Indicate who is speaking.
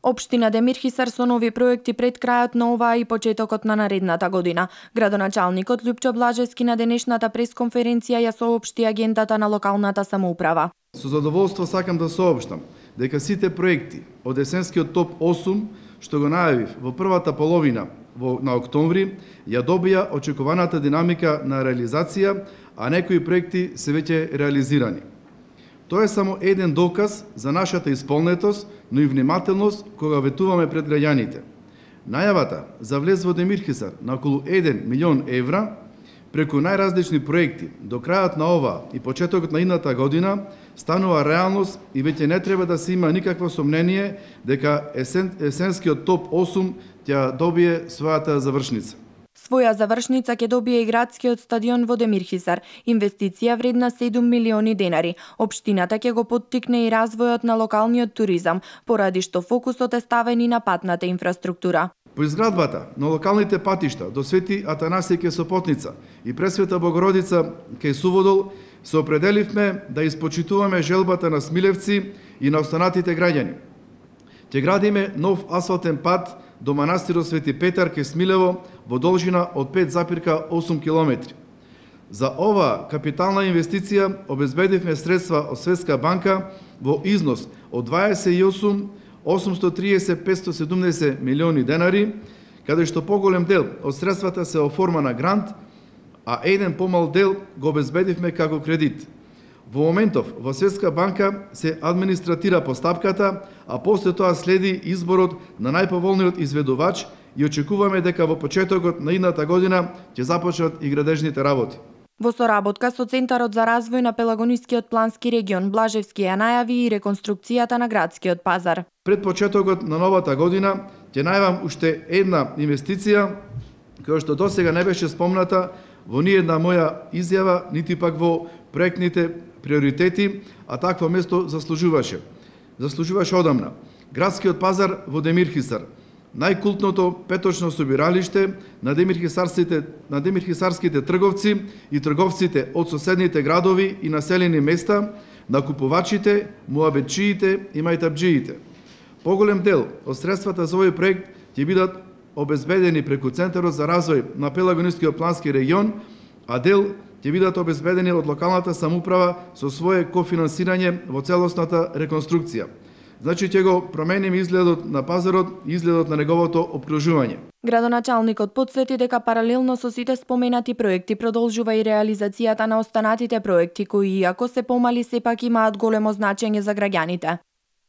Speaker 1: Општина Демирхисар со нови проекти пред крајот на оваа и почетокот на наредната година. Градоначалникот Лјупчо Блажевски на денешната пресконференција ја соопшти агендата на локалната самоуправа.
Speaker 2: Со задоволство сакам да соопштам дека сите проекти од есенскиот топ 8 што го најавив во првата половина на октомври ја добија очекуваната динамика на реализација, а некои проекти се веќе реализирани. Тоа е само еден доказ за нашата исполнетост, но и внимателност кога ветуваме пред граѓаните. Најавата за влез во Демирхисар на околу 1 милион евра преку најразлични проекти до крајот на ова и почетокот на идната година станува реалност и веќе не треба да се има никакво сомнение дека есенскиот топ 8 ќе добие својата завршница.
Speaker 1: Своја завршница ќе добие и градскиот стадион во Демирхисар, инвестиција вредна 7 милиони денари. Општината ќе го поттикне и развојот на локалниот туризам, поради што фокусот е ставен и на патната инфраструктура.
Speaker 2: По изградбата на локалните патишта до Свети Атанасија ке Сопотница и Пресвета Богородица ке Суводол се определивме да испочитуваме желбата на Смилевци и на останатите граѓани. Ќе градиме нов асфалтен пат до манастирот Свети Петар ке Смилево во должина од 5,8 км. За ова капитална инвестиција обезбедивме средства од Светска банка во износ од 28.830.570 милиони денари, каде што поголем дел од средствата се оформа на грант, а еден помал дел го обезбедивме како кредит. Во моментов во Светска банка се администратира постапката, а после тоа следи изборот на најповолниот изведувач и очекуваме дека во почетокот на идната година ќе започнат и градежните работи.
Speaker 1: Во соработка со Центарот за развој на Пелагонискиот плански регион, Блажевски ја најави и реконструкцијата на градскиот пазар.
Speaker 2: Пред почетокот на новата година ќе најавам уште една инвестиција која што досега не беше спомната во ни една моја изјава, нити пак во проектните приоритети, а такво место заслужуваше. Заслужуваше одамна. Градскиот пазар во Демирхисар, најкултното петочно собиралиште на демирхисарските трговци и трговците од соседните градови и населени места, на купувачите, муабетчиите и мајтабџиите. Поголем дел од средствата за овој проект ќе бидат обезбедени преку Центарот за развој на Пелагонискиот плански регион, а дел ќе бидат обезбедени од локалната самоуправа со свое кофинансирање во целосната реконструкција. Значи ќе го промениме изгледот на пазарот и изгледот на неговото опкружување.
Speaker 1: Градоначалникот потсети дека паралелно со сите споменати проекти продолжува и реализацијата на останатите проекти кои, иако се помали, сепак имаат големо значење за граѓаните.